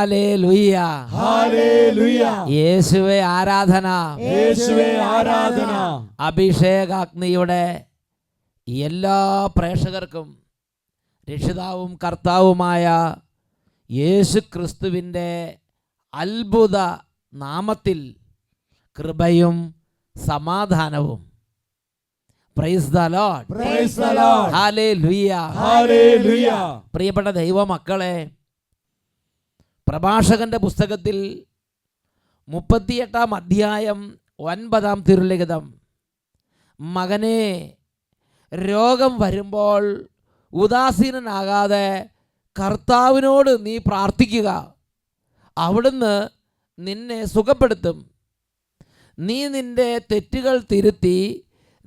Hallelujah, hallelujah. യേശുവേ ആരാധന, യേശുവേ ആരാധന. അഭിഷേകാഗ്നിയുടെ എല്ലാ പ്രേക്ഷകർക്കും രക്ഷിതാവും കർത്താവുമായ യേശു ക്രിസ്തുവിൻ്റെ അത്ഭുത നാമത്തിൽ കൃപയും സമാധാനവും. Praise the Lord, praise the Lord. Hallelujah, hallelujah. പ്രിയപ്പെട്ട ദൈവമക്കളെ, പ്രഭാഷകന്റെ പുസ്തകത്തിൽ 38 അധ്യായം 9 തിരുലിഖിതം, മകനെ, രോഗം വരുമ്പോൾ ഉദാസീനനാകാതെ കർത്താവിനോട് നീ പ്രാർത്ഥിക്കുക, അവിടുന്ന് നിന്നെ സുഖപ്പെടുത്തും. നീ നിന്റെ തെറ്റുകൾ തിരുത്തി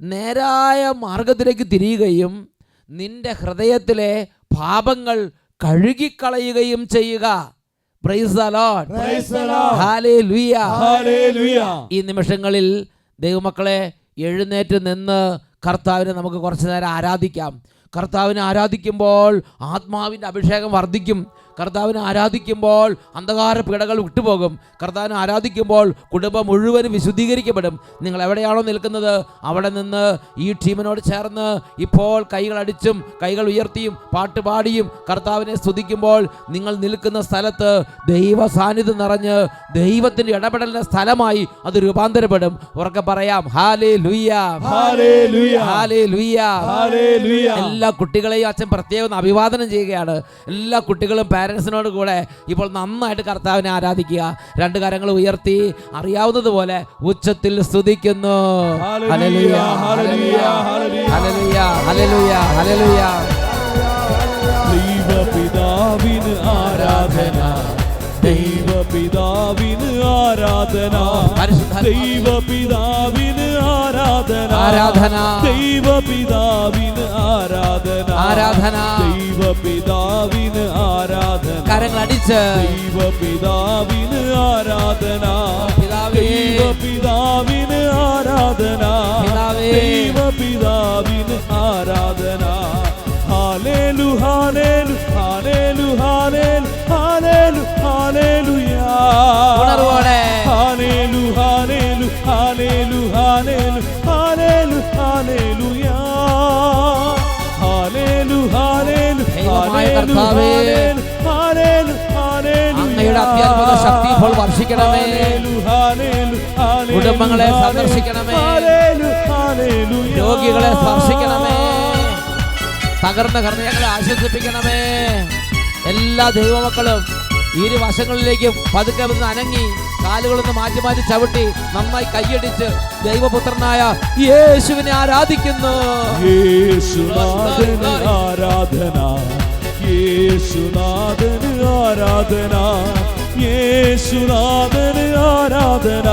നേരായ മാർഗത്തിലേക്ക് തിരിയുകയും നിന്റെ ഹൃദയത്തിലെ പാപങ്ങൾ കഴുകിക്കളയുകയും ചെയ്യുക. Praise the Lord, praise the Lord. Hallelujah, hallelujah. ഈ നിമിഷങ്ങളിൽ ദൈവമക്കളെ എഴുന്നേറ്റ് നിന്ന് കർത്താവിനെ നമുക്ക് കുറച്ചു നേരം ആരാധിക്കാം. കർത്താവിനെ ആരാധിക്കുമ്പോൾ ആത്മാവിൻ്റെ അഭിഷേകം വർദ്ധിക്കും. കർത്താവിനെ ആരാധിക്കുമ്പോൾ അന്ധകാര പീഡകൾ വിട്ടുപോകും. കർത്താവിനെ ആരാധിക്കുമ്പോൾ കുടുംബം മുഴുവനും വിശുദ്ധീകരിക്കപ്പെടും. നിങ്ങൾ എവിടെയാണോ നിൽക്കുന്നത് അവിടെ നിന്ന് ഈ ടീമിനോട് ചേർന്ന് ഇപ്പോൾ കൈകളടിച്ചും കൈകൾ ഉയർത്തിയും പാട്ടുപാടിയും കർത്താവിനെ സ്തുതിക്കുമ്പോൾ നിങ്ങൾ നിൽക്കുന്ന സ്ഥലത്ത് ദൈവ സാന്നിധ്യം നിറഞ്ഞ് ദൈവത്തിൻ്റെ ഇടപെടലിൻ്റെ സ്ഥലമായി അത് രൂപാന്തരപ്പെടും. ഉറക്കെ പറയാം, ഹല്ലേലൂയ, ഹല്ലേലൂയ, ഹല്ലേലൂയ, ഹല്ലേലൂയ. എല്ലാ കുട്ടികളെയും അച്ഛൻ പ്രത്യേകം അഭിവാദനം ചെയ്യുകയാണ്. എല്ലാ കുട്ടികളും പാരൻസിനോട് കൂടെ ഇപ്പോൾ നന്നായിട്ട് കർത്താവിനെ ആരാധിക്കുക. 2 കരങ്ങൾ ഉയർത്തി അറിയാവുന്നതുപോലെ ഉച്ചത്തിൽ സ്തുതിക്കുന്നു. Hallelujah, hallelujah, hallelujah, hallelujah, hallelujah. ദൈവപിതാവിന് ആരാധന, ദൈവപിതാവിന് ആരാധന, ദൈവപിതാവിന് ആരാധന, ആരാധന, ദൈവപിതാവിന് ആരാധന, ആരാധന, ദൈവപിതാവിന് ആരാധന. കരങ്ങൾ അടിച്ച് ദൈവപിതാവിന് ആരാധന, പിതാവേ, ദൈവപിതാവിന് ആരാധന, പിതാവേ, ദൈവപിതാവിന് ആരാധന. ഹല്ലേലൂ, ഹല്ലേലൂ, ഹല്ലേലൂ, ഹല്ലേലൂ, ഹല്ലേലൂ, ഹല്ലേലൂയ. ഉണർവോടെ ഹല്ലേലൂ, ഹല്ലേലൂ, ഹല്ലേലൂ, ഹല്ലേലൂ, ഹല്ലേലൂ, ഹല്ലേലൂയ. ഹല്ലേലൂ, ഹല്ലേലൂ, ദൈവമായ ഹല്ലേലൂ, കർത്താവേ, ഹല്ലേലൂ, ഹല്ലേലൂയ. അങ്ങയുടെ അത്യത്ഭുത ശക്തി ഇപ്പോൾ വർഷിക്കണമേ. ഹല്ലേലൂ, ഹല്ലേലൂ, ഹല്ലേലൂ, കുടുംബങ്ങളെ സന്ദർശിക്കണമേ. ഹല്ലേലൂ, ഹല്ലേലൂയ. രോഗികളെ സ്പർശിക്കണമേ. തകർന്ന ഹൃദയങ്ങളെ ആശ്വസിപ്പിക്കണമേ. എല്ലാ ദൈവമക്കളും ഇരുവശങ്ങളിലേക്ക് പതുക്കെ വന്ന് അനങ്ങി കാലുകളൊന്ന് മാറ്റി മാറ്റി ചവിട്ടി നന്നായി കൈയടിച്ച് ദൈവപുത്രനായ യേശുവിനെ ആരാധിക്കുന്നു. യേശുനാഥന് ആരാധന, യേശുനാഥന് ആരാധന, യേശുനാഥന് ആരാധന,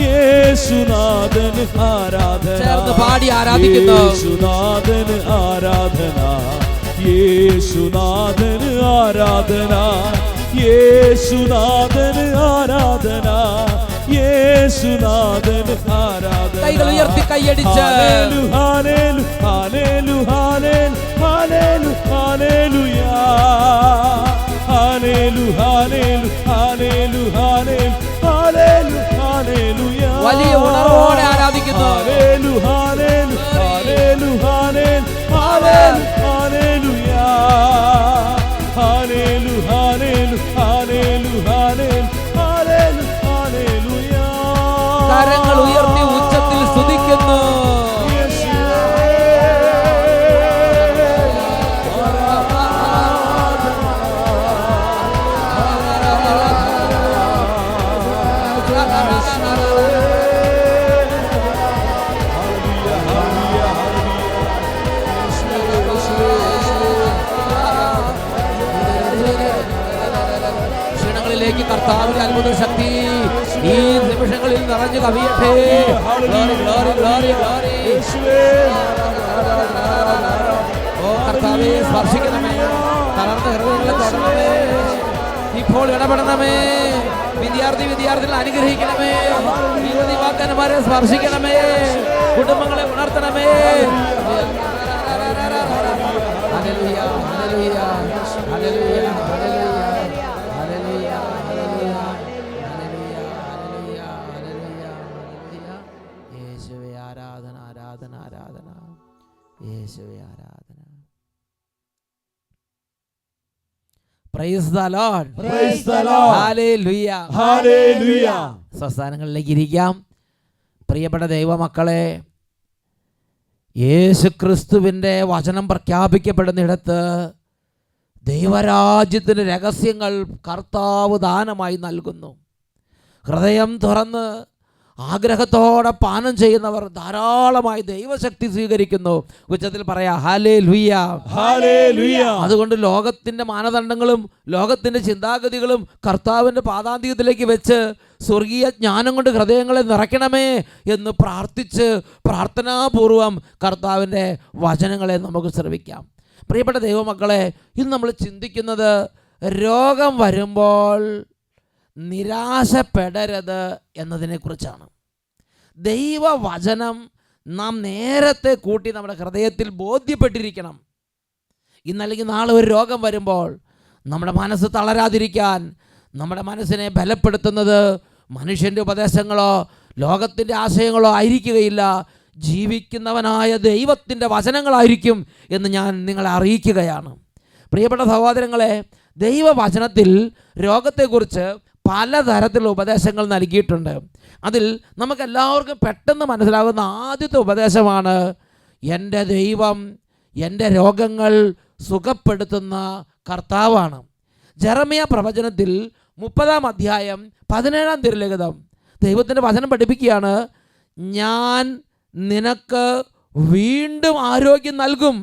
യേശുനാഥന് ആരാധന. ചേർന്ന് പാടി ആരാധിക്കുന്നു. യേശുനാഥന് ആരാധന, യേശുനാഥന് ആരാധന, യേശുനാഥന് ആരാധന, യേശുനാഥന് ആരാധന. കൈകൾ ഉയർത്തി കൈയടിച്ച് ഹല്ലേലൂ, ഹല്ലേലൂ, ഹല്ലേലൂ, ഹല്ലേലൂ, ഹല്ലേലൂയ. ഹല്ലേലൂ, ഹല്ലേലൂ, ഹല്ലേലൂ, ഹല്ലേലൂ, ഹല്ലേലൂയ. വലിയ ഉണർവോടെ ആരാധിക്കുന്നു. ഹല്ലേലൂ, ഹല്ലേലൂ, ഹല്ലേലൂ, ഹല്ലേലൂ, ഹല്ലേലൂയ. ഹല്ലേലൂ, ഹല്ലേലൂ, ഹല്ലേലൂ, ഹല്ലേലൂ, ഹല്ലേലൂയ. കരങ്ങൾ ഉയർത്തി ഉച്ചത്തിൽ സ്തുതിക്കുന്നു. ക്ഷീണങ്ങളിലേക്ക് കർത്താവിന്റെ അത്ഭുത ശക്തി ഈ നിമിഷങ്ങളിൽ നിറഞ്ഞു കവിയട്ടെ. Glory, glory, glory, glory. Oh കർത്താവേ, സ്പർശിക്കണമേ. തളർന്ന ഹൃദയങ്ങളെ തൊടണമേ. ഇപ്പോൾ ഇടപെടണമേ. വിദ്യാർത്ഥികളെ അനുഗ്രഹിക്കണമേ. യുവതിവാക്കന്മാരെ സ്പർശിക്കണമേ. കുടുംബങ്ങളെ ഉണർത്തണമേ. Hallelujah, hallelujah, hallelujah, hallelujah, hallelujah. യേശുവേ ആരാധന. Praise the Lord. Praise the Lord. Hallelujah. Hallelujah. സ്വസ്ഥാനങ്ങളിലേക്ക് ഇരിക്കാം. പ്രിയപ്പെട്ട ദൈവമക്കളെ, യേശുക്രിസ്തുവിൻ്റെ വചനം പ്രഖ്യാപിക്കപ്പെടുന്നിടത്ത് ദൈവരാജ്യത്തിൻ്റെ രഹസ്യങ്ങൾ കർത്താവ് ദാനമായി നൽകുന്നു. ഹൃദയം തുറന്ന് ആഗ്രഹത്തോടെ പാനം ചെയ്യുന്നവർ ധാരാളമായി ദൈവശക്തി സ്വീകരിക്കുന്നു. ഉച്ചത്തിൽ പറയാ ഹല്ലേലൂയ, ഹല്ലേലൂയ. അതുകൊണ്ട് ലോകത്തിൻ്റെ മാനദണ്ഡങ്ങളും ലോകത്തിൻ്റെ ചിന്താഗതികളും കർത്താവിൻ്റെ പാദാന്ത്യത്തിലേക്ക് വെച്ച് സ്വർഗീയ ജ്ഞാനം കൊണ്ട് ഹൃദയങ്ങളെ നിറയ്ക്കണമേ എന്ന് പ്രാർത്ഥിച്ച് പ്രാർത്ഥനാപൂർവം കർത്താവിൻ്റെ വചനങ്ങളെ നമുക്ക് ശ്രവിക്കാം. പ്രിയപ്പെട്ട ദൈവമക്കളെ, ഇന്ന് നമ്മൾ ചിന്തിക്കുന്നത് രോഗം വരുമ്പോൾ നിരാശപ്പെടരുത് എന്നതിനെക്കുറിച്ചാണ്. ദൈവവചനം നാം നേരത്തെ കൂട്ടി നമ്മുടെ ഹൃദയത്തിൽ ബോധ്യപ്പെട്ടിരിക്കണം. ഇന്നല്ലെങ്കിൽ നാളെ ഒരു രോഗം വരുമ്പോൾ നമ്മുടെ മനസ്സ് തളരാതിരിക്കാൻ നമ്മുടെ മനസ്സിനെ ബലപ്പെടുത്തുന്നത് മനുഷ്യൻ്റെ ഉപദേശങ്ങളോ ലോകത്തിൻ്റെ ആശയങ്ങളോ ആയിരിക്കുകയില്ല, ജീവിക്കുന്നവനായ ദൈവത്തിൻ്റെ വചനങ്ങളായിരിക്കും എന്ന് ഞാൻ നിങ്ങളെ അറിയിക്കുകയാണ്. പ്രിയപ്പെട്ട സഹോദരങ്ങളെ, ദൈവവചനത്തിൽ രോഗത്തെക്കുറിച്ച് പലതരത്തിലുള്ള ഉപദേശങ്ങൾ നൽകിയിട്ടുണ്ട്. അതിൽ നമുക്കെല്ലാവർക്കും പെട്ടെന്ന് മനസ്സിലാകുന്ന ആദ്യത്തെ ഉപദേശമാണ് എൻ്റെ ദൈവം എൻ്റെ രോഗങ്ങൾ സുഖപ്പെടുത്തുന്ന കർത്താവാണ്. ജെറമ്യ പ്രവചനത്തിൽ 30-ാം അധ്യായം 17-ാം തിരുലിഖിതം ദൈവത്തിൻ്റെ വചനം പഠിപ്പിക്കുകയാണ്, ഞാൻ നിനക്ക് വീണ്ടും ആരോഗ്യം നൽകും,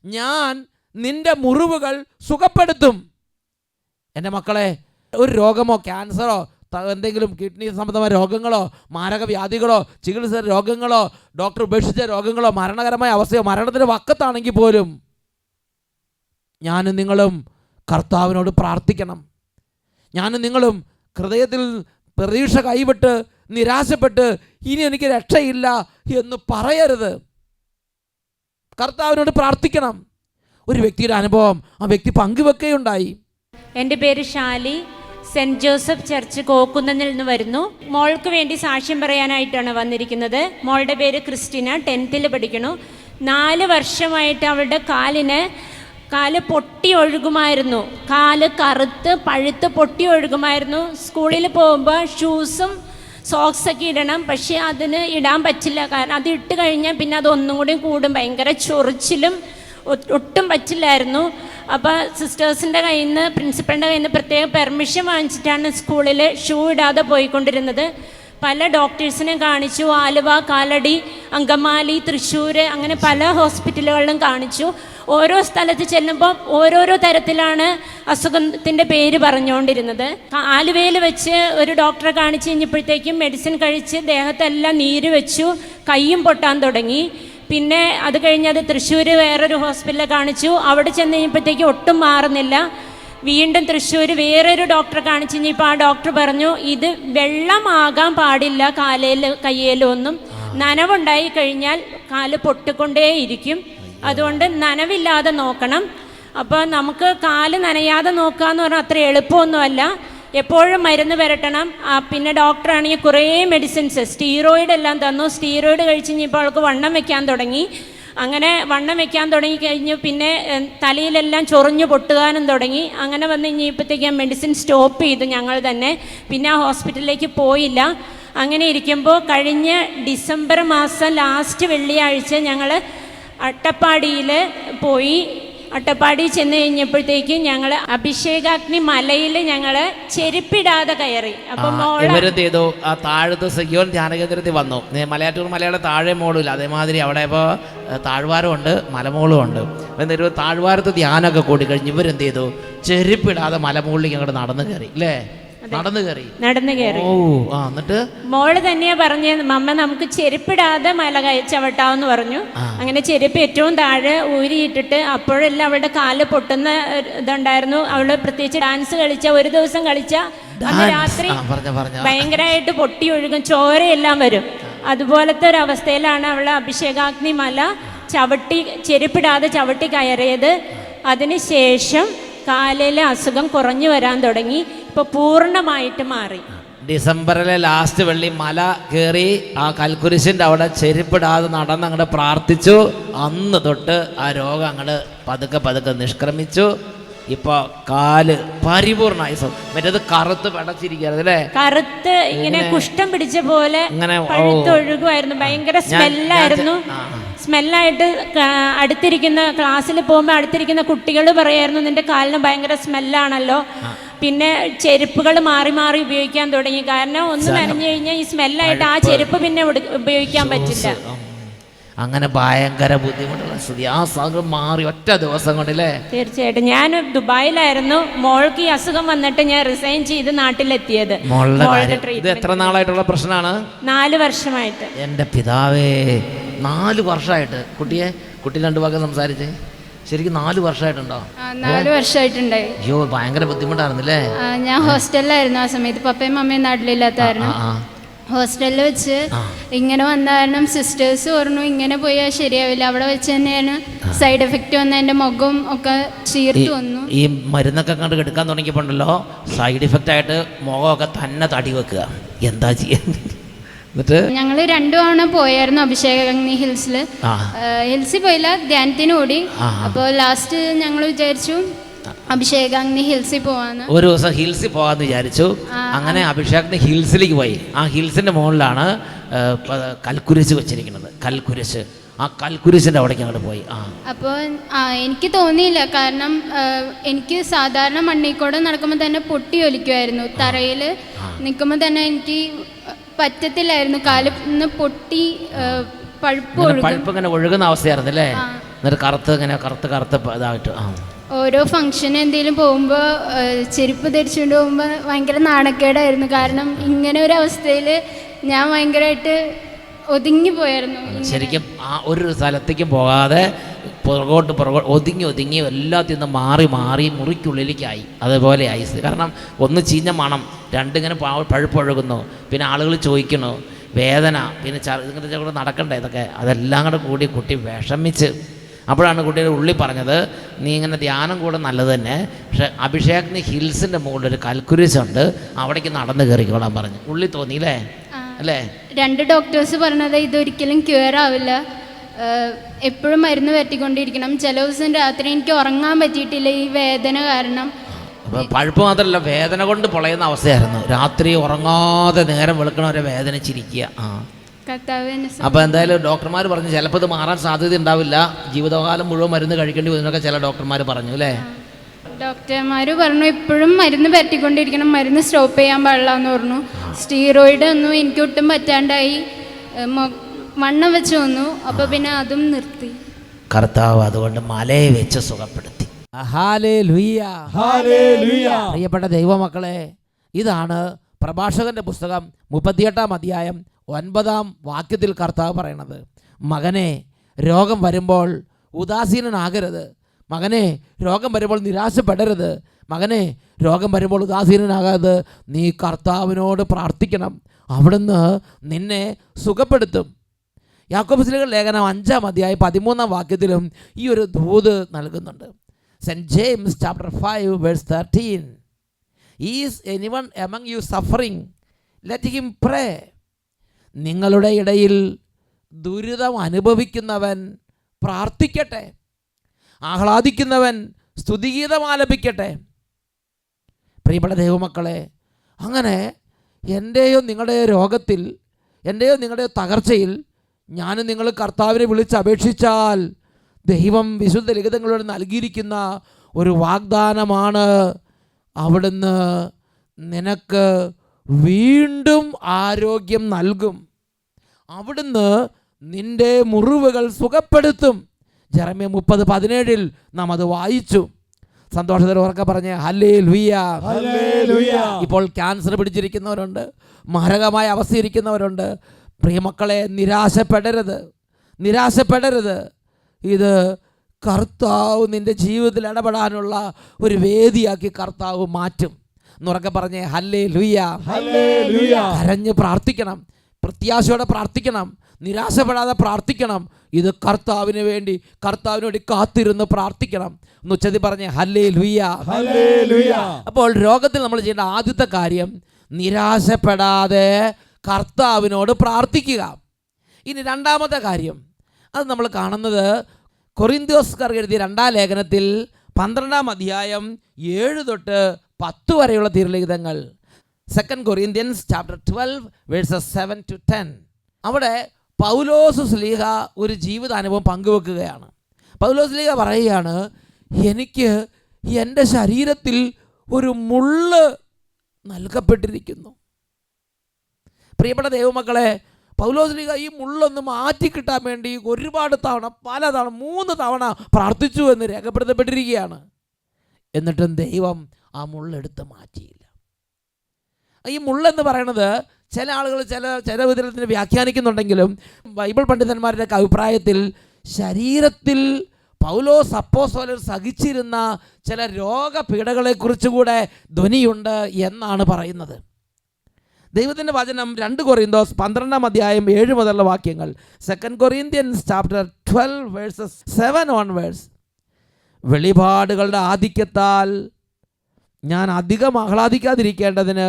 ഞാൻ നിൻ്റെ മുറിവുകൾ സുഖപ്പെടുത്തും. എൻ്റെ മക്കളെ, ഒരു രോഗമോ ക്യാൻസറോ എന്തെങ്കിലും കിഡ്നി സംബന്ധമായ രോഗങ്ങളോ മാരകവ്യാധികളോ ചികിത്സ രോഗങ്ങളോ ഡോക്ടർ ഉപേക്ഷിച്ച രോഗങ്ങളോ മരണകരമായ അവസ്ഥയോ മരണത്തിൻ്റെ വക്കത്താണെങ്കിൽ പോലും ഞാനും നിങ്ങളും കർത്താവിനോട് പ്രാർത്ഥിക്കണം. ഞാനും നിങ്ങളും ഹൃദയത്തിൽ പ്രതീക്ഷ കൈവിട്ട് നിരാശപ്പെട്ട് ഇനി എനിക്ക് രക്ഷയില്ല എന്ന് പറയരുത്. കർത്താവിനോട് പ്രാർത്ഥിക്കണം. ഒരു വ്യക്തിയുടെ അനുഭവം ആ വ്യക്തി പങ്കുവെക്കുകയുണ്ടായി. എൻ്റെ പേര് ഷാലി, സെൻറ്റ് ജോസഫ് ചർച്ച് കോക്കുന്നതിൽ നിന്ന് വരുന്നു. മോൾക്ക് വേണ്ടി സാക്ഷ്യം പറയാനായിട്ടാണ് വന്നിരിക്കുന്നത്. മോളുടെ പേര് ക്രിസ്റ്റിന, 10th പഠിക്കണു. 4 വർഷമായിട്ട് അവളുടെ കാല് പൊട്ടി ഒഴുകുമായിരുന്നു. കാല് കറുത്ത് പഴുത്ത് പൊട്ടി ഒഴുകുമായിരുന്നു. സ്കൂളിൽ പോകുമ്പോൾ ഷൂസും സോക്സൊക്കെ ഇടണം, പക്ഷേ അതിന് ഇടാൻ പറ്റില്ല. കാരണം അത് ഇട്ട് കഴിഞ്ഞാൽ പിന്നെ അതൊന്നും കൂടി കൂടും, ഭയങ്കര ചൊറിച്ചിലും ഒട്ടും പറ്റില്ലായിരുന്നു. അപ്പോൾ സിസ്റ്റേഴ്സിൻ്റെ കയ്യിൽ നിന്ന് പ്രിൻസിപ്പളിൻ്റെ കയ്യിൽ നിന്ന് പ്രത്യേക പെർമിഷൻ വാങ്ങിച്ചിട്ടാണ് സ്കൂളിൽ ഷൂ ഇടാതെ പോയിക്കൊണ്ടിരുന്നത്. പല ഡോക്ടേഴ്സിനെ കാണിച്ചു, ആലുവ, കാലടി, അങ്കമാലി, തൃശ്ശൂർ, അങ്ങനെ പല ഹോസ്പിറ്റലുകളിലും കാണിച്ചു. ഓരോ സ്ഥലത്ത് ചെല്ലുമ്പോൾ ഓരോരോ തരത്തിലാണ് അസുഖത്തിൻ്റെ പേര് പറഞ്ഞുകൊണ്ടിരുന്നത്. ആലുവയിൽ വെച്ച് ഒരു ഡോക്ടറെ കാണിച്ച് കഴിഞ്ഞപ്പോഴത്തേക്കും മെഡിസിൻ കഴിച്ച് ദേഹത്തെല്ലാം നീര് വെച്ചു, കയ്യും പൊട്ടാൻ തുടങ്ങി. പിന്നെ അത് കഴിഞ്ഞത് തൃശ്ശൂർ വേറൊരു ഹോസ്പിറ്റലിൽ കാണിച്ചു. അവിടെ ചെന്ന് കഴിഞ്ഞപ്പോഴത്തേക്കും ഒട്ടും മാറുന്നില്ല. വീണ്ടും തൃശ്ശൂർ വേറൊരു ഡോക്ടറെ കാണിച്ചു കഴിഞ്ഞപ്പോൾ ആ ഡോക്ടർ പറഞ്ഞു, ഇത് വെള്ളമാകാൻ പാടില്ല, കയ്യിലും ഒന്നും നനവുണ്ടായി കഴിഞ്ഞാൽ കാല് പൊട്ടിക്കൊണ്ടേയിരിക്കും, അതുകൊണ്ട് നനവില്ലാതെ നോക്കണം. അപ്പോൾ നമുക്ക് കാല് നനയാതെ നോക്കുക എന്ന് പറഞ്ഞാൽ അത്ര എളുപ്പമൊന്നുമല്ല. എപ്പോഴും മരുന്ന് പുരട്ടണം. പിന്നെ ഡോക്ടറാണെങ്കിൽ കുറേ മെഡിസിൻസ് സ്റ്റീറോയിഡ് എല്ലാം തന്നു. സ്റ്റീറോയിഡ് കഴിച്ച് കഴിഞ്ഞപ്പോൾ അവൾക്ക് വണ്ണം വെക്കാൻ തുടങ്ങി. അങ്ങനെ വണ്ണം വെക്കാൻ തുടങ്ങി കഴിഞ്ഞു പിന്നെ തലയിലെല്ലാം ചൊറിഞ്ഞു പൊട്ടുകാനും തുടങ്ങി. അങ്ങനെ വന്ന് കഴിഞ്ഞപ്പോഴത്തേക്കും മെഡിസിൻ സ്റ്റോപ്പ് ചെയ്തു ഞങ്ങൾ തന്നെ. പിന്നെ ആ ഹോസ്പിറ്റലിലേക്ക് പോയില്ല. അങ്ങനെ ഇരിക്കുമ്പോൾ കഴിഞ്ഞ ഡിസംബർ മാസം ലാസ്റ്റ് വെള്ളിയാഴ്ച ഞങ്ങൾ അട്ടപ്പാടിയിൽ പോയി. അട്ടപ്പാടി ചെന്ന് കഴിഞ്ഞപ്പോഴത്തേക്കും ഞങ്ങൾ അഭിഷേകാഗ്നി മലയിൽ ഞങ്ങൾ ചെരുപ്പിടാതെ കയറി. അപ്പം ഇവരെന്ത് ചെയ്തു, ആ താഴത്ത് സിയോൻ ധ്യാനകേന്ദ്രത്തിൽ വന്നു. മലയാറ്റൂർ മലയുടെ താഴെ മോളില്ല, അതേമാതിരി അവിടെ ഇപ്പോൾ താഴ്വാരമുണ്ട് മലമോളും ഉണ്ട്. എന്നിട്ട് താഴ്വാരത്ത് ധ്യാനമൊക്കെ കൂടി കഴിഞ്ഞ് ഇവരെന്ത് ചെയ്തു, ചെരുപ്പിടാതെ മലമുകളിലേക്ക് അങ്ങോട്ട് നടന്നു കയറി. അല്ലേ, നടന്നു കയറി. ഓ, എന്നിട്ട് മോള് തന്നെയാ പറഞ്ഞ, മമ്മ നമുക്ക് ചെരുപ്പിടാതെ മല ചവിട്ടാവെന്ന് പറഞ്ഞു. അങ്ങനെ ചെരുപ്പ് ഏറ്റവും താഴെ ഊരിയിട്ടിട്ട് അപ്പോഴെല്ലാം അവളുടെ കാല് പൊട്ടുന്ന ഇതുണ്ടായിരുന്നു. അവള് പ്രത്യേകിച്ച് ഡാൻസ് കളിച്ച, ഒരു ദിവസം കളിച്ച അന്ന് രാത്രി ഭയങ്കരമായിട്ട് പൊട്ടി ഒഴുകും, ചോരയെല്ലാം വരും. അതുപോലത്തെ ഒരു അവസ്ഥയിലാണ് അവൾ അഭിഷേകാഗ്നി മല ചെരുപ്പിടാതെ ചവിട്ടി കയറിയത്. അതിനുശേഷം കാലിലെ അസുഖം കുറഞ്ഞു വരാൻ തുടങ്ങി. ഇപ്പോൾ പൂർണ്ണമായിട്ട് ഡിസംബറിലെ ലാസ്റ്റ് വെള്ളി മല കയറി ആ കൽക്കുരിശിൻ്റെ അവിടെ ചെരുപ്പിടാതെ നടന്ന് അങ്ങോട്ട് പ്രാർത്ഥിച്ചു. അന്ന് തൊട്ട് ആ രോഗം അങ്ങോട്ട് പതുക്കെ പതുക്കെ നിഷ്ക്രമിച്ചു. ഇപ്പൊ കാല് പരിപൂർണമായി മറ്റേത് കറുത്ത് പടച്ചിരിക്കരുത് അല്ലേ, കറുത്ത് ഇങ്ങനെ കുഷ്ഠം പിടിച്ച പോലെ ഇങ്ങനെ പഴുത്തൊഴുകുമായിരുന്നു. ഭയങ്കര സ്മെല്ലായിരുന്നു. സ്മെല്ലായിട്ട് അടുത്തിരിക്കുന്ന ക്ലാസ്സിൽ പോകുമ്പോൾ അടുത്തിരിക്കുന്ന കുട്ടികൾ പറയായിരുന്നു, നിന്റെ കാലിന് ഭയങ്കര സ്മെല്ലാണല്ലോ. പിന്നെ ചെരുപ്പുകൾ മാറി മാറി ഉപയോഗിക്കാൻ തുടങ്ങി. കാരണം ഒന്ന് നനഞ്ഞു കഴിഞ്ഞാൽ ഈ സ്മെല്ലായിട്ട് ആ ചെരുപ്പ് പിന്നെ ഉപയോഗിക്കാൻ പറ്റില്ല. അങ്ങനെ ഭയങ്കര ബുദ്ധിമുട്ടുള്ള സ്ഥിതി. ആ സാഹചര്യം മാറി ഒറ്റ ദിവസം കൊണ്ടല്ലേ. തീർച്ചയായിട്ടും. ഞാൻ ദുബായിലായിരുന്നു. മോൾക്ക് ഈ അസുഖം വന്നിട്ട് ഞാൻ റിസൈൻ ചെയ്ത് നാട്ടിലെത്തിയത്. ഇത് എത്ര നാളായിട്ടുള്ള പ്രശ്നമാണ്? 4 വർഷമായിട്ട്. എൻ്റെ പിതാവേ, 4 വർഷമായിട്ട്. കുട്ടി 2 വാക്ക് സംസാരിച്ചേ. ശരിക്കും 4 വർഷമായിട്ടുണ്ടോ? 4 വർഷമായിട്ടുണ്ടായി. അയ്യോ, ഭയങ്കര ബുദ്ധിമുട്ടായിരുന്നില്ലേ? ഞാൻ ഹോസ്റ്റലിലായിരുന്നു ആ സമയത്ത്. പപ്പയും അമ്മയും നാട്ടിലില്ലാത്തായിരുന്നു. ഹോസ്റ്റലിൽ വെച്ച് ഇങ്ങനെ വന്ന കാരണം സിസ്റ്റേഴ്സ് പറഞ്ഞു ഇങ്ങനെ പോയാൽ ശരിയാവില്ല, അവിടെ വെച്ച് തന്നെയാണ് സൈഡ് എഫക്റ്റ് വന്ന എൻ്റെ മുഖം ഒക്കെ ചീർത്ത് വന്നു. ഈ മരുന്നൊക്കെ കണ്ട് എടുക്കാൻ തുടങ്ങിയപ്പോണ്ടല്ലോ സൈഡ് ഇഫക്റ്റ് ആയിട്ട് മുഖമൊക്കെ തന്നെ തടി വെക്കുക. എന്താ ചെയ്യാൻ? എന്നിട്ട് ഞങ്ങൾ 2 തവണ പോയായിരുന്നു അഭിഷേകാഗ്നി ഹിൽസിൽ പോയില്ല, ധ്യാനത്തിന് കൂടി. അപ്പോൾ ലാസ്റ്റ് ഞങ്ങൾ വിചാരിച്ചു അഭിഷേകാഗ്നി ഹിൽസിൽ പോവാന്ന്. ഒരു ദിവസം ഹിൽസിൽ പോകാന്ന് വിചാരിച്ചു. അങ്ങനെ അഭിഷേകാഗ്നി ഹിൽസിലേക്ക് പോയി. ആ ഹിൽസിന്റെ മുകളിലാണ് കൽക്കുരിശ് വെച്ചിരിക്കുന്നത്. കൽക്കുരിശ്, ആ കൽക്കുരിശിന്റെ അവിടേക്ക് അങ്ങോട്ട് പോയി. അപ്പോൾ എനിക്ക് തോന്നിയില്ല. കാരണം എനിക്ക് സാധാരണ മണ്ണിക്കൂടെ നടക്കുമ്പോൾ തന്നെ പൊട്ടി ഒലിക്കുമായിരുന്നു. തറയിൽ നിൽക്കുമ്പോൾ തന്നെ എനിക്ക് പറ്റത്തില്ലായിരുന്നു. കാലിന്ന് പൊട്ടി പഴുപ്പ് ഇങ്ങനെ ഒഴുകുന്ന അവസ്ഥയായിരുന്നു അല്ലേ? എന്നിട്ട് കറുത്ത് ഇതായിട്ട് ഓരോ ഫംഗ്ഷന് എന്തെങ്കിലും പോകുമ്പോൾ ചെരുപ്പ് ധരിച്ചുകൊണ്ട് പോകുമ്പോൾ ഭയങ്കര നാണക്കേടായിരുന്നു. കാരണം ഇങ്ങനെ ഒരു അവസ്ഥയിൽ ഞാൻ ഭയങ്കരമായിട്ട് ഒതുങ്ങിപ്പോയായിരുന്നു. ശരിക്കും ആ ഒരു സ്ഥലത്തേക്കും പോകാതെ പുറകോട്ട് ഒതുങ്ങി എല്ലാത്തിൽ നിന്ന് മാറി മുറിക്കുള്ളിലേക്കായി. അതുപോലെ ആയി. കാരണം ഒന്ന് ചീഞ്ഞ മണം, 2 ഇങ്ങനെ പഴുപ്പൊഴുകുന്നു. പിന്നെ ആളുകൾ ചോദിക്കണു, വേദന, പിന്നെ ഇതിങ്ങനെ കൂടെ നടക്കണ്ടേ ഇതൊക്കെ. അതെല്ലാം കൂടെ കുട്ടി വിഷമിച്ച്. അപ്പോഴാണ് കുട്ടിയുടെ ഉള്ളിൽ പറഞ്ഞത്, നീ ഇങ്ങനെ ധ്യാനം കൂടെ നല്ലത് തന്നെ, പക്ഷെ അഭിഷേകാഗ്നി ഹിൽസിൻ്റെ മുകളിൽ ഒരു കൽക്കുരിശുണ്ട്, അവിടേക്ക് നടന്ന് കയറിക്കോളാൻ പറഞ്ഞു. ഉള്ളിൽ തോന്നിയില്ലേ അല്ലേ? 2 ഡോക്ടേഴ്സ് പറഞ്ഞത് ഇതൊരിക്കലും ക്യൂർ ആവില്ല, എപ്പോഴും മരുന്ന് പറ്റിക്കൊണ്ടിരിക്കണം. ചില ദിവസം രാത്രി എനിക്ക് ഉറങ്ങാൻ പറ്റിയിട്ടില്ല ഈ വേദന കാരണം. പഴുപ്പ് മാത്രമല്ല, വേദന കൊണ്ട് പൊളയുന്ന അവസ്ഥയായിരുന്നു. രാത്രി ഉറങ്ങാതെ നേരം വെളുക്കണവരെ വേദനിച്ചിരിക്കുക. അപ്പോൾ എന്തായാലും ഡോക്ടർമാർ പറഞ്ഞു ചിലപ്പോൾ ഇത് മാറാൻ സാധ്യത ഉണ്ടാവില്ല, ജീവിതകാലം മുഴുവൻ മരുന്ന് കഴിക്കേണ്ടി വരുന്നൊക്കെ ചില ഡോക്ടർമാർ പറഞ്ഞു അല്ലേ? ഡോക്ടർമാർ പറഞ്ഞു എപ്പോഴും മരുന്ന് പറ്റിക്കൊണ്ടിരിക്കണം, മരുന്ന് സ്റ്റോപ്പ് ചെയ്യാൻ പാടില്ല എന്ന് പറഞ്ഞു. സ്റ്റീറോയിഡ് ഒന്നും എനിക്ക് ഒട്ടും പറ്റാണ്ടായി, വണ്ണം വെച്ച് വന്നു. അപ്പോൾ പിന്നെ അതും നിർത്തി. കർത്താവ് അതുകൊണ്ട് മലയെ വെച്ച് സുഖപ്പെടുത്തി. പ്രിയപ്പെട്ട ദൈവമക്കളെ, ഇതാണ് പ്രഭാഷകന്റെ പുസ്തകം 38-ാം അധ്യായം 9-ാം വാക്യത്തിൽ കർത്താവ് പറയണത്. മകനെ, രോഗം വരുമ്പോൾ ഉദാസീനനാകരുത്. മകനെ, രോഗം വരുമ്പോൾ നിരാശപ്പെടരുത്. മകനെ, രോഗം വരുമ്പോൾ ഉദാസീനനാകാതെ നീ കർത്താവിനോട് പ്രാർത്ഥിക്കണം. അവിടുന്ന് നിന്നെ സുഖപ്പെടുത്തും. യാക്കോബ് ശ്ലീഹ ലേഖനം 5-ാം അധ്യായം 13-ാം വാക്യത്തിലും ഈ ഒരു ദൂത് നൽകുന്നുണ്ട്. Saint James chapter 5 verse 13. Is anyone among you suffering, let him pray. നിങ്ങളുടെ ഇടയിൽ ദുരിതം അനുഭവിക്കുന്നവൻ പ്രാർത്ഥിക്കട്ടെ, ആഹ്ലാദിക്കുന്നവൻ സ്തുതിഗീതം ആലപിക്കട്ടെ. പ്രിയപ്പെട്ട ദൈവമക്കളെ, അങ്ങനെ എൻ്റെയോ നിങ്ങളുടെയോ രോഗത്തിൽ, എൻ്റെയോ നിങ്ങളുടെയോ തകർച്ചയിൽ ഞാനും നിങ്ങൾ കർത്താവിനെ വിളിച്ച് അപേക്ഷിച്ചാൽ ദൈവം വിശുദ്ധ ലിഖിതങ്ങളോട് നൽകിയിരിക്കുന്ന ഒരു വാഗ്ദാനമാണ്. അവിടുന്ന് നിനക്ക് വീണ്ടും ആരോഗ്യം നൽകും. അവിടുന്ന് നിൻ്റെ മുറിവുകൾ സുഖപ്പെടുത്തും. ജെറമ്യ 30:17 നാം അത് വായിച്ചു. സന്തോഷത്തോടെ ഉറക്കെ പറഞ്ഞ് ഹല്ലേലൂയ. ഇപ്പോൾ ക്യാൻസർ പിടിച്ചിരിക്കുന്നവരുണ്ട്, മാരകമായ അവസ്ഥയിരിക്കുന്നവരുണ്ട്. പ്രിയമക്കളെ, നിരാശപ്പെടരുത്. ഇത് കർത്താവ് നിൻ്റെ ജീവിതത്തിൽ ഇടപെടാനുള്ള ഒരു വേദിയാക്കി കർത്താവ് മാറ്റും. എന്നുറക്കെ പറഞ്ഞേ ഹല്ലേലൂയ. കരഞ്ഞ് പ്രാർത്ഥിക്കണം, പ്രത്യാശയോടെ പ്രാർത്ഥിക്കണം, നിരാശപ്പെടാതെ പ്രാർത്ഥിക്കണം. ഇത് കർത്താവിന് വേണ്ടി കാത്തിരുന്ന് പ്രാർത്ഥിക്കണം. എന്ന് ഉച്ചത്തിൽ പറഞ്ഞേ ഹല്ലേലൂയ. അപ്പോൾ രോഗത്തിൽ നമ്മൾ ചെയ്യേണ്ട ആദ്യത്തെ കാര്യം, നിരാശപ്പെടാതെ കർത്താവിനോട് പ്രാർത്ഥിക്കുക. ഇനി രണ്ടാമത്തെ കാര്യം, അത് നമ്മൾ കാണുന്നത് കൊറിന്ത്യോസ്കാർക്ക് എഴുതിയ 2-ാം ലേഖനത്തിൽ 12-ാം അധ്യായം 7 തൊട്ട് 10 വരെയുള്ള തിരുലിഖിതങ്ങൾ. 2 Corinthians chapter 12 verses 7 to 10. അവിടെ പൗലോസ് ശ്ലീഹ ഒരു ജീവിതാനുഭവം പങ്കുവെക്കുകയാണ്. പൗലോസ് ശ്ലീഹ പറയുകയാണ്, എനിക്ക് എൻ്റെ ശരീരത്തിൽ ഒരു മുള്ള് നൽകപ്പെട്ടിരിക്കുന്നു. പ്രിയപ്പെട്ട ദൈവമക്കളെ, പൗലോസ് ശ്ലീഹ ഈ മുള്ളൊന്ന് മാറ്റിക്കിട്ടാൻ വേണ്ടി ഒരുപാട് തവണ, പലതവണ, 3 തവണ പ്രാർത്ഥിച്ചു എന്ന് രേഖപ്പെടുത്തപ്പെട്ടിരിക്കുകയാണ്. എന്നിട്ടും ദൈവം ആ മുള്ളെടുത്ത് മാറ്റിയില്ല. ഈ മുള്ളെന്ന് പറയുന്നത് ചില ആളുകൾ ചില വിധത്തിൽ വ്യാഖ്യാനിക്കുന്നുണ്ടെങ്കിലും ബൈബിൾ പണ്ഡിതന്മാരുടെ അഭിപ്രായത്തിൽ ശരീരത്തിൽ പൗലോസ് അപ്പോസ്തലൻ സഹിച്ചിരുന്ന ചില രോഗപീഠകളെക്കുറിച്ചുകൂടെ ധ്വനിയുണ്ട് എന്നാണ് പറയുന്നത്. ദൈവത്തിൻ്റെ വചനം 2 കൊറിന്തോസ് 12-ാം അധ്യായം 7 മുതലുള്ള വാക്യങ്ങൾ. 2 Corinthians chapter 12 verses 7 onwards. വെളിപാടുകളുടെ ആധിക്യത്താൽ ഞാൻ അധികം ആഹ്ലാദിക്കാതിരിക്കേണ്ടതിന്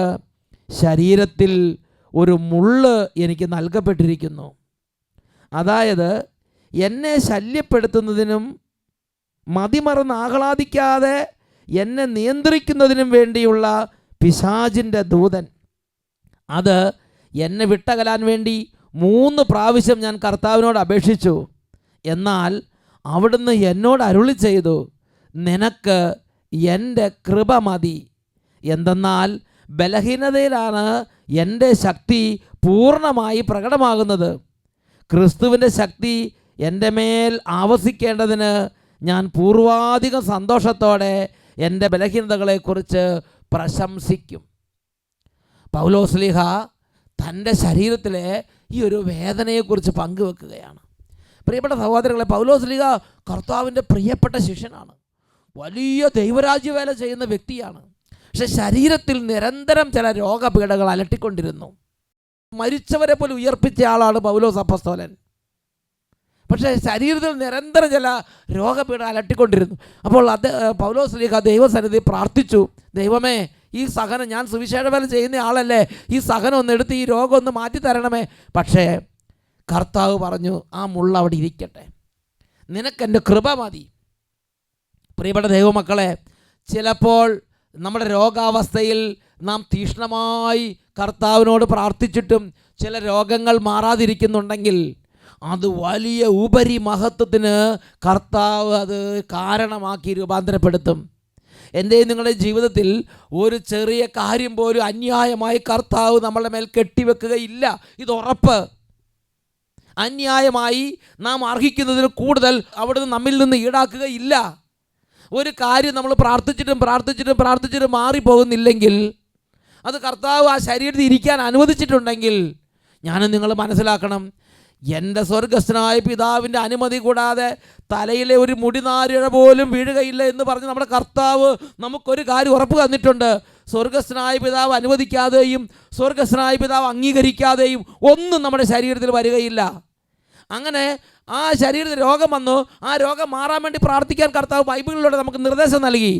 ശരീരത്തിൽ ഒരു മുള്ള് എനിക്ക് നൽകപ്പെട്ടിരിക്കുന്നു. അതായത് എന്നെ ശല്യപ്പെടുത്തുന്നതിനും മതിമറന്ന് ആഹ്ലാദിക്കാതെ എന്നെ നിയന്ത്രിക്കുന്നതിനും വേണ്ടിയുള്ള പിശാചിൻ്റെ ദൂതൻ. അത് എന്നെ വിട്ടകലാൻ വേണ്ടി 3 പ്രാവശ്യം ഞാൻ കർത്താവിനോട് അപേക്ഷിച്ചു. എന്നാൽ അവിടുന്ന് എന്നോട് അരുളി ചെയ്തു, നിനക്ക് എൻ്റെ കൃപ മതി. എന്തെന്നാൽ ബലഹീനതയിലാണ് എൻ്റെ ശക്തി പൂർണ്ണമായി പ്രകടമാകുന്നത്. ക്രിസ്തുവിൻ്റെ ശക്തി എൻ്റെ മേൽ ആവസിക്കേണ്ടതിന് ഞാൻ പൂർവാധികം സന്തോഷത്തോടെ എൻ്റെ ബലഹീനതകളെക്കുറിച്ച് പ്രശംസിക്കും. പൗലോസ് ശ്ലീഹ തൻ്റെ ശരീരത്തിലെ ഈ ഒരു വേദനയെക്കുറിച്ച് പങ്കുവെക്കുകയാണ്. പ്രിയപ്പെട്ട സഹോദരങ്ങളെ, പൗലോസ് ശ്ലീഹ കർത്താവിൻ്റെ പ്രിയപ്പെട്ട ശിഷ്യനാണ്, വലിയ ദൈവരാജ്യ വേല ചെയ്യുന്ന വ്യക്തിയാണ്. പക്ഷെ ശരീരത്തിൽ നിരന്തരം ചില രോഗപീഠകൾ അലട്ടിക്കൊണ്ടിരുന്നു. മരിച്ചവരെ പോലും ഉയർപ്പിച്ച ആളാണ് പൗലോസ് അപ്പോസ്തലൻ. പക്ഷേ ശരീരത്തിൽ നിരന്തരം ചില രോഗപീഠ അലട്ടിക്കൊണ്ടിരുന്നു. അപ്പോൾ പൗലോസ് ശ്ലീഹ ദൈവസന്നിധി പ്രാർത്ഥിച്ചു, ദൈവമേ, ഈ സഹനം, ഞാൻ സുവിശേഷ വേല ചെയ്യുന്ന ആളല്ലേ, ഈ സഹനം ഒന്ന് എടുത്ത് ഈ രോഗം ഒന്ന് മാറ്റി തരണമേ. പക്ഷേ കർത്താവ് പറഞ്ഞു, ആ മുള്ള അവിടെ ഇരിക്കട്ടെ, നിനക്കെൻ്റെ കൃപ മതി. പ്രിയപ്പെട്ട ദൈവമക്കളെ, ചിലപ്പോൾ നമ്മുടെ രോഗാവസ്ഥയിൽ നാം തീക്ഷ്ണമായി കർത്താവിനോട് പ്രാർത്ഥിച്ചിട്ടും ചില രോഗങ്ങൾ മാറാതിരിക്കുന്നുണ്ടെങ്കിൽ അത് വലിയ ഉപരി മഹത്വത്തിന് കർത്താവ് അത് കാരണമാക്കി രൂപാന്തരപ്പെടുത്തും. എൻ്റെയും നിങ്ങളുടെ ജീവിതത്തിൽ ഒരു ചെറിയ കാര്യം പോലും അന്യായമായി കർത്താവ് നമ്മളുടെ മേൽ കെട്ടിവെക്കുകയില്ല, ഇത് ഉറപ്പ്. അന്യായമായി നാം അർഹിക്കുന്നതിൽ കൂടുതൽ അവിടുന്ന് നമ്മിൽ നിന്ന് ഈടാക്കുകയില്ല. ഒരു കാര്യം നമ്മൾ പ്രാർത്ഥിച്ചിട്ടും മാറിപ്പോകുന്നില്ലെങ്കിൽ, അത് കർത്താവ് ആ ശരീരത്തിൽ ഇരിക്കാൻ അനുവദിച്ചിട്ടുണ്ടെങ്കിൽ, ഞാനും നിങ്ങൾ മനസ്സിലാക്കണം, എൻ്റെ സ്വർഗസ്ഥനായ പിതാവിൻ്റെ അനുമതി കൂടാതെ തലയിലെ ഒരു മുടിനാരിഴ പോലും വീഴുകയില്ല എന്ന് പറഞ്ഞ് നമ്മുടെ കർത്താവ് നമുക്കൊരു കാര്യം ഉറപ്പ് തന്നിട്ടുണ്ട്. സ്വർഗസ്ഥനായ പിതാവ് അനുവദിക്കാതെയും സ്വർഗസ്ഥനായ പിതാവ് അംഗീകരിക്കാതെയും ഒന്നും നമ്മുടെ ശരീരത്തിൽ വരികയില്ല. അങ്ങനെ ആ ശരീരത്തിൽ രോഗം വന്നു, ആ രോഗം മാറാൻ വേണ്ടി പ്രാർത്ഥിക്കാൻ കർത്താവ് ബൈബിളിലൂടെ നമുക്ക് നിർദ്ദേശം നൽകി.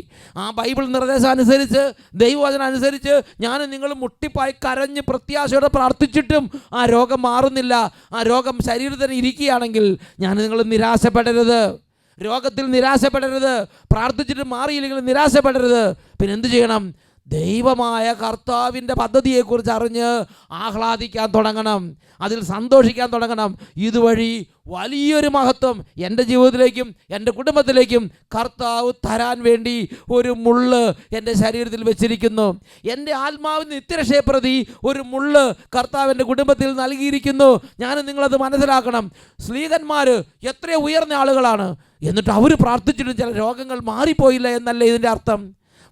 ആ ബൈബിൾ നിർദ്ദേശം അനുസരിച്ച്, ദൈവവചനം അനുസരിച്ച് ഞാനും നിങ്ങളും മുട്ടിപ്പായി കരഞ്ഞ് പ്രത്യാശയോടെ പ്രാർത്ഥിച്ചിട്ടും ആ രോഗം മാറുന്നില്ല, ആ രോഗം ശരീരത്തിൽ ഇരിക്കുകയാണെങ്കിൽ ഞാനും നിങ്ങളും നിരാശപ്പെടരുത്, രോഗത്തിൽ നിരാശപ്പെടരുത്. പ്രാർത്ഥിച്ചിട്ട് മാറിയില്ലെങ്കിൽ നിരാശപ്പെടരുത്. പിന്നെ എന്ത് ചെയ്യണം? ദൈവമായ കർത്താവിൻ്റെ പദ്ധതിയെക്കുറിച്ച് അറിഞ്ഞ് ആഹ്ലാദിക്കാൻ തുടങ്ങണം, അതിൽ സന്തോഷിക്കാൻ തുടങ്ങണം. ഇതുവഴി വലിയൊരു മഹത്വം എൻ്റെ ജീവിതത്തിലേക്കും എൻ്റെ കുടുംബത്തിലേക്കും കർത്താവ് തരാൻ വേണ്ടി ഒരു മുള്ള് എൻ്റെ ശരീരത്തിൽ വെച്ചിരിക്കുന്നു. എൻ്റെ ആത്മാവിന് നിത്യരക്ഷയെ പ്രതി ഒരു മുള്ള് കർത്താവ് എൻ്റെ കുടുംബത്തിൽ നൽകിയിരിക്കുന്നു. ഞാനും നിങ്ങളത് മനസ്സിലാക്കണം. സ്ലീഹന്മാർ എത്രയോ ഉയർന്ന ആളുകളാണ്, എന്നിട്ട് അവർ പ്രാർത്ഥിച്ചിട്ടും ചില രോഗങ്ങൾ മാറിപ്പോയില്ല എന്നല്ലേ ഇതിൻ്റെ അർത്ഥം.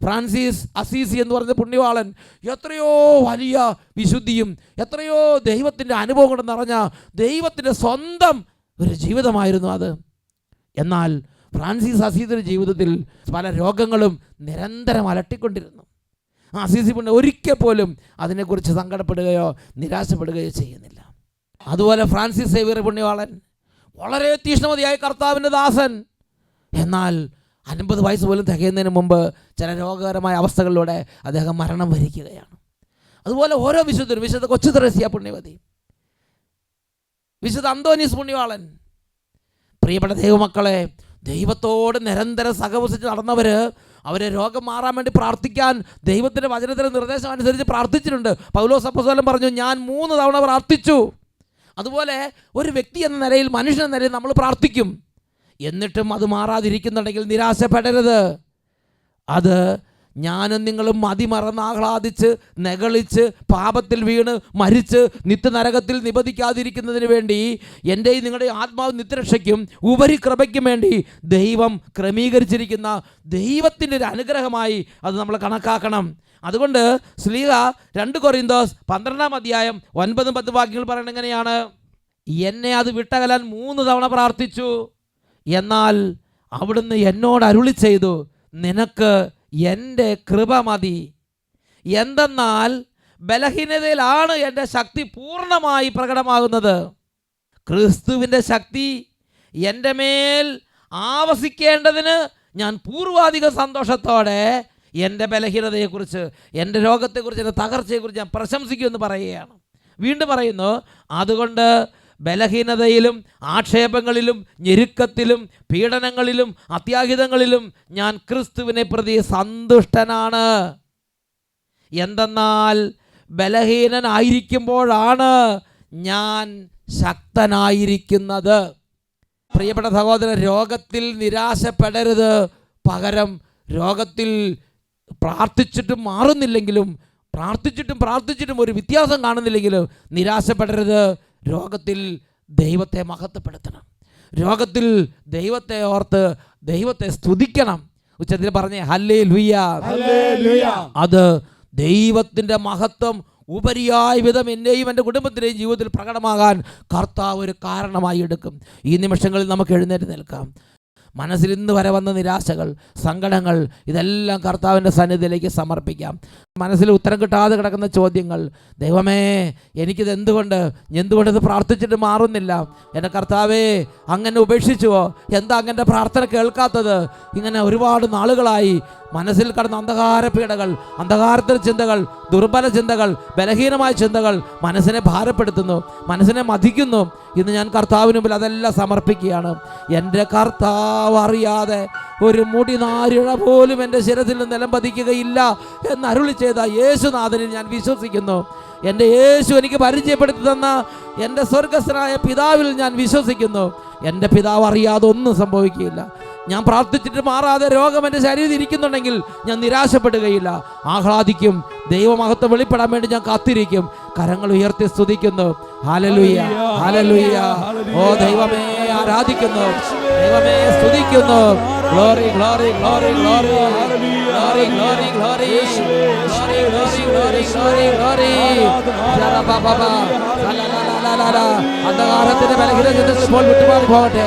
ഫ്രാൻസിസ് അസീസി എന്ന് പറയുന്ന പുണ്യവാളൻ എത്രയോ വലിയ വിശുദ്ധിയും എത്രയോ ദൈവത്തിൻ്റെ അനുഭവം കൊണ്ട് നിറഞ്ഞ ദൈവത്തിൻ്റെ സ്വന്തം ഒരു ജീവിതമായിരുന്നു അത്. എന്നാൽ ഫ്രാൻസിസ് അസീസിയുടെ ജീവിതത്തിൽ പല രോഗങ്ങളും നിരന്തരം അലട്ടിക്കൊണ്ടിരുന്നു. അസീസി പുണ്യ ഒരിക്കൽ പോലും അതിനെക്കുറിച്ച് സങ്കടപ്പെടുകയോ നിരാശപ്പെടുകയോ ചെയ്യുന്നില്ല. അതുപോലെ ഫ്രാൻസിസ് സേവിയർ പുണ്യവാളൻ വളരെ തീക്ഷ്ണമതിയായ കർത്താവിൻ്റെ ദാസൻ. എന്നാൽ 50 വയസ്സ് പോലും തികയുന്നതിന് മുമ്പ് ചില രോഗകരമായ അവസ്ഥകളിലൂടെ അദ്ദേഹം മരണം വരിക്കുകയാണ്. അതുപോലെ ഓരോ വിശുദ്ധരും, വിശുദ്ധ കൊച്ചു ത്രേസ്യ പുണ്യവതി, വിശുദ്ധ അന്തോനീസ് പുണ്യവാളൻ, പ്രിയപ്പെട്ട ദൈവമക്കളെ, ദൈവത്തോട് നിരന്തരം സഹവസിച്ച് നടന്നവർ, അവരെ രോഗം മാറാൻ വേണ്ടി പ്രാർത്ഥിക്കാൻ ദൈവത്തിൻ്റെ വചനത്തിൻ്റെ നിർദ്ദേശം അനുസരിച്ച് പ്രാർത്ഥിച്ചിട്ടുണ്ട്. പൗലോസ് അപ്പോസ്തലൻ പറഞ്ഞു, ഞാൻ 3 തവണ പ്രാർത്ഥിച്ചു. അതുപോലെ ഒരു വ്യക്തി എന്ന നിലയിൽ, മനുഷ്യൻ എന്ന നിലയിൽ നമ്മൾ പ്രാർത്ഥിക്കും. എന്നിട്ടും അത് മാറാതിരിക്കുന്നുണ്ടെങ്കിൽ നിരാശപ്പെടരുത്. അത് ഞാനും നിങ്ങളും മതിമറന്ന് ആഹ്ലാദിച്ച് നെകളിച്ച് പാപത്തിൽ വീണ് മരിച്ച് നിത്യനരകത്തിൽ നിബന്ധിക്കാതിരിക്കുന്നതിന് വേണ്ടി എൻ്റെയും നിങ്ങളുടെയും ആത്മാവ് നിത്യരക്ഷയ്ക്കും ഉപരികൃപയ്ക്കും വേണ്ടി ദൈവം ക്രമീകരിച്ചിരിക്കുന്ന ദൈവത്തിൻ്റെ ഒരു അനുഗ്രഹമായി അത് നമ്മൾ കണക്കാക്കണം. അതുകൊണ്ട് ശ്ലീഹ 2 കൊരിന്തോസ് 12-ാം അധ്യായം 9-10 വാക്യങ്ങൾ പറയുന്നത് എങ്ങനെയാണ്? എന്നെ അത് വിട്ടകലാൻ 3 തവണ പ്രാർത്ഥിച്ചു, എന്നാൽ അവിടുന്ന് എന്നോട് അരുളി ചെയ്തു, നിനക്ക് എൻ്റെ കൃപ മതി. എന്തെന്നാൽ ബലഹീനതയിലാണ് എൻ്റെ ശക്തി പൂർണ്ണമായി പ്രകടമാകുന്നത്. ക്രിസ്തുവിൻ്റെ ശക്തി എൻ്റെ മേൽ ആവസിക്കേണ്ടതിന് ഞാൻ പൂർവാധിക സന്തോഷത്തോടെ എൻ്റെ ബലഹീനതയെക്കുറിച്ച്, എൻ്റെ രോഗത്തെക്കുറിച്ച്, എൻ്റെ തകർച്ചയെക്കുറിച്ച് ഞാൻ പ്രശംസിക്കുമെന്ന് പറയുകയാണ്. വീണ്ടും പറയുന്നു, അതുകൊണ്ട് ബലഹീനതയിലും ആക്ഷേപങ്ങളിലും ഞെരുക്കത്തിലും പീഡനങ്ങളിലും അത്യാഹിതങ്ങളിലും ഞാൻ ക്രിസ്തുവിനെ പ്രതി സന്തുഷ്ടനാണ്. എന്തെന്നാൽ ബലഹീനനായിരിക്കുമ്പോഴാണ് ഞാൻ ശക്തനായിരിക്കുന്നത്. പ്രിയപ്പെട്ട സഹോദരൻ, രോഗത്തിൽ നിരാശപ്പെടരുത്. പകരം രോഗത്തിൽ പ്രാർത്ഥിച്ചിട്ടും മാറുന്നില്ലെങ്കിലും, പ്രാർത്ഥിച്ചിട്ടും ഒരു വ്യത്യാസം കാണുന്നില്ലെങ്കിലും നിരാശപ്പെടരുത്. രോഗത്തിൽ ദൈവത്തെ മഹത്വപ്പെടുത്തണം. രോഗത്തിൽ ദൈവത്തെ ഓർത്ത് ദൈവത്തെ സ്തുതിക്കണം. ഉച്ചത്തിൽ പറഞ്ഞേ ഹല്ലേലൂയ. അത് ദൈവത്തിൻ്റെ മഹത്വം ഉപരിയായ വിധം എൻ്റെയും എൻ്റെ കുടുംബത്തിൻ്റെയും ജീവിതത്തിൽ പ്രകടമാകാൻ കർത്താവ് ഒരു കാരണമായി എടുക്കും. ഈ നിമിഷങ്ങളിൽ നമുക്ക് എഴുന്നേറ്റ് നിൽക്കാം. മനസ്സിൽ ഇന്ന് വരെ വന്ന നിരാശകൾ, സങ്കടങ്ങൾ, ഇതെല്ലാം കർത്താവിൻ്റെ സന്നിധിയിലേക്ക് സമർപ്പിക്കാം. മനസ്സിൽ ഉത്തരം കിട്ടാതെ കിടക്കുന്ന ചോദ്യങ്ങൾ, ദൈവമേ എനിക്കിത് എന്തുകൊണ്ടിത് പ്രാർത്ഥിച്ചിട്ട് മാറുന്നില്ല? എൻ്റെ കർത്താവേ, അങ്ങനെ ഉപേക്ഷിച്ചുവോ? എന്താ അങ്ങൻ്റെ പ്രാർത്ഥന കേൾക്കാത്തത്? ഇങ്ങനെ ഒരുപാട് നാളുകളായി മനസ്സിൽ കടന്ന അന്ധകാര പീഡകൾ, അന്ധകാരത്തിൻ്റെ ചിന്തകൾ, ദുർബല ചിന്തകൾ, ബലഹീനമായ ചിന്തകൾ മനസ്സിനെ ഭാരപ്പെടുത്തുന്നു, മനസ്സിനെ മതിക്കുന്നു. ഇന്ന് ഞാൻ കർത്താവിന് മുമ്പിൽ അതെല്ലാം സമർപ്പിക്കുകയാണ്. എൻ്റെ കർത്താവ് അറിയാതെ ഒരു മുടി നാരിഴ പോലും എൻ്റെ ശിരസിൽ നിന്ന് നിലം പതിക്കുകയില്ല എന്ന് അരുളി ചെയ്ത യേശുനാഥനിൽ ഞാൻ വിശ്വസിക്കുന്നു. എൻ്റെ യേശു എനിക്ക് പരിചയപ്പെടുത്തി തന്ന എൻ്റെ സ്വർഗസ്ഥനായ പിതാവിൽ ഞാൻ വിശ്വസിക്കുന്നു. എൻ്റെ പിതാവ് അറിയാതെ ഒന്നും സംഭവിക്കുകയില്ല. ഞാൻ പ്രാർത്ഥിച്ചിട്ട് മാറാതെ രോഗം എൻ്റെ ശരീരത്തിൽ ഇരിക്കുന്നുണ്ടെങ്കിൽ ഞാൻ നിരാശപ്പെടുകയില്ല, ആഹ്ലാദിക്കും. ദൈവമഹത്വം വെളിപ്പെടാൻ വേണ്ടി ഞാൻ കാത്തിരിക്കും. കരങ്ങൾ ഉയർത്തി സ്തുതിക്കുന്നു. Hallelujah, hallelujah. ഓ ദൈവമേ, ആരാധിക്കുന്നു, ദൈവമേ സ്തുതിക്കുന്നു. Glory, glory, glory, glory, glory, glory, glory, glory, glory, glory, glory. അന്ധകാരത്തിന്റെ ബലഹീന ചിന്തകൾ ഇപ്പോൾ വിട്ടുമാറി പോകട്ടെ.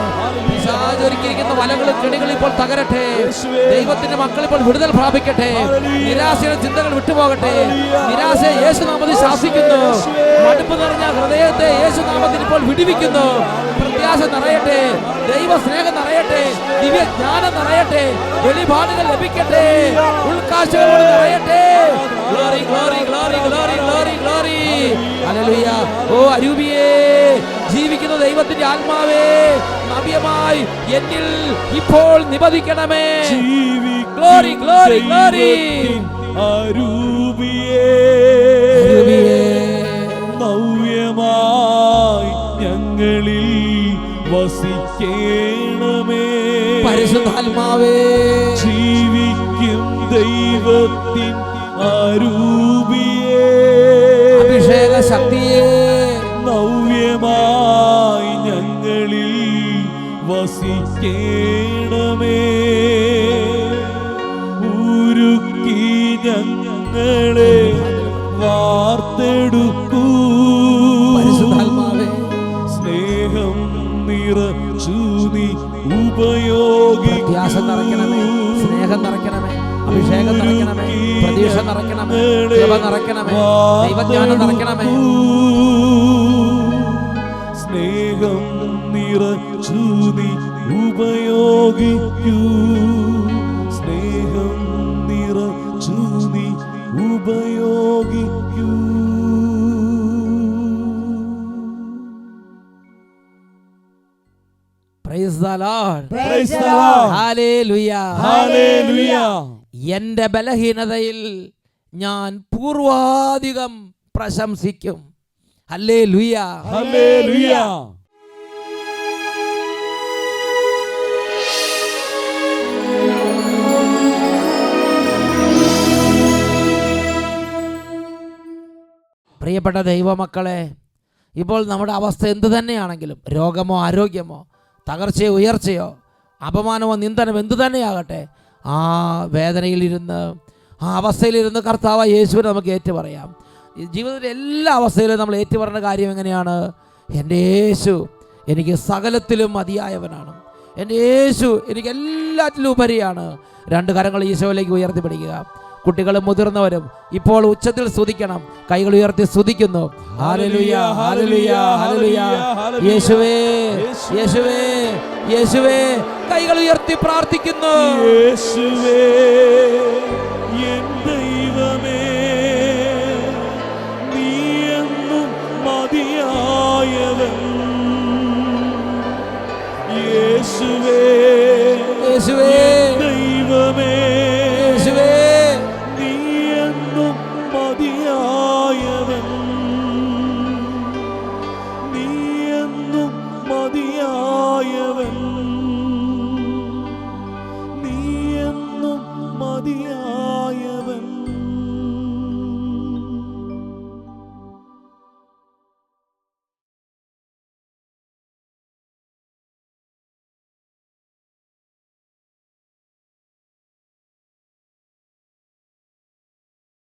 ഒരുക്കിയിരിക്കുന്ന വലകളും കെണികളും ഇപ്പോൾ തകരട്ടെ. ദൈവത്തിന്റെ മക്കൾ ഇപ്പോൾ വിടുതൽ പ്രാപിക്കട്ടെ. നിരാശയുടെ ചിന്തകൾ വിട്ടുപോകട്ടെ. നിരാശയെ യേശുനാമത്തിൽ ശാസിക്കുന്നു. മടുപ്പ് നിറഞ്ഞ ഹൃദയത്തെ യേശുനാമത്തിൽ ഇപ്പോൾ വിടുവിക്കുന്നു. പ്രത്യാശ നിറയട്ടെ, ദൈവ സ്നേഹം നിറയട്ടെ, ദിവ്യജ്ഞാനം നിറയട്ടെ, വെളിപാടുകൾ ലഭിക്കട്ടെ, ഉൾക്കാഴ്ചകളോട് നിറയട്ടെ. Glory, glory, glory, glory, glory, glory. Hallelujah. ഓ അരൂപിയേ, ജീവിക്കുന്ന ദൈവത്തിന്റെ ആത്മാവേ, നവ്യമായി എന്നിൽ ഇപ്പോൾ നിബദിക്കണമേ. Glory, glory, glory. അരൂപിയേ, നവ്യമായി ഞങ്ങളിൽ വസിക്കണമേ. പരിശുദ്ധാത്മാവേ, ജീവിക്കും ദൈവത്തിൻ അരൂപിയേ, അഭിഷേക ശക്തിയേ, നവ്യമായി ഞങ്ങളിൽ വസിക്കണമേ. ഉരുക്കി ഞങ്ങളെ വാർത്തെടുക്കൂ. സ്നേഹം നിറച്ചു നീ പ്രത്യാശ നിറയ്ക്കണമേ, സ്നേഹം നിറയ്ക്കണമേ, അഭിഷേകം നിറയ്ക്കണമേ, പ്രതീക്ഷ നിറയ്ക്കണമേ, കൃപ നിറയ്ക്കണമേ, ദൈവജ്ഞാനം നിറയ്ക്കണമേ. സ്നേഹം നിറച്ചു നീ ഉപയോഗിക്കൂ. സ്നേഹം നിറച്ചു നീ ഉപയോഗിക്കൂ. Praise the Lord. Praise the Lord. Hallelujah. Hallelujah. എൻ്റെ ബലഹീനതയിൽ ഞാൻ പൂർവാധികം പ്രശംസിക്കും. ഹല്ലേലൂയ. Hallelujah. പ്രിയപ്പെട്ട ദൈവമക്കളെ, ഇപ്പോൾ നമ്മുടെ അവസ്ഥ എന്തു തന്നെയാണെങ്കിലും, രോഗമോ ആരോഗ്യമോ തകർച്ചയോ ഉയർച്ചയോ അപമാനമോ നിന്ദനമോ എന്തു തന്നെയാകട്ടെ, ആ വേദനയിലിരുന്ന് ആ അവസ്ഥയിലിരുന്ന് കർത്താവ് യേശുവിനെ നമുക്ക് ഏറ്റുപറയാം. ഈ ജീവിതത്തിലെ എല്ലാ അവസ്ഥയിലും നമ്മൾ ഏറ്റുപറയുന്ന കാര്യം എങ്ങനെയാണ്? എൻ്റെ യേശു എനിക്ക് സകലത്തിലും മതിയായവനാണ്. എൻ്റെ യേശു എനിക്ക് എല്ലാറ്റിലും ഉപരിയാണ്. രണ്ട് കരങ്ങൾ ഈശോയിലേക്ക് ഉയർത്തിപ്പിടിക്കുക. കുട്ടികളും മുതിർന്നവരും ഇപ്പോൾ ഉച്ചത്തിൽ സ്തുതിക്കണം. കൈകൾ ഉയർത്തി സ്തുതിക്കുന്നു. Hallelujah, hallelujah, hallelujah. യേശുവേ, യേശുവേ, യേശുവേ. കൈകൾ ഉയർത്തി പ്രാർത്ഥിക്കുന്നു. യേശുവേ, എൻ ദൈവമേ, നീ എന്നും മതിയായവൻ. യേശുവേ, യേശുവേ, ദൈവമേ, യേശുവേ. നീ എന്നും മതിയായവൻ. നീ എന്നും മതിയായവൻ. നീ എന്നും മതിയായവൻ.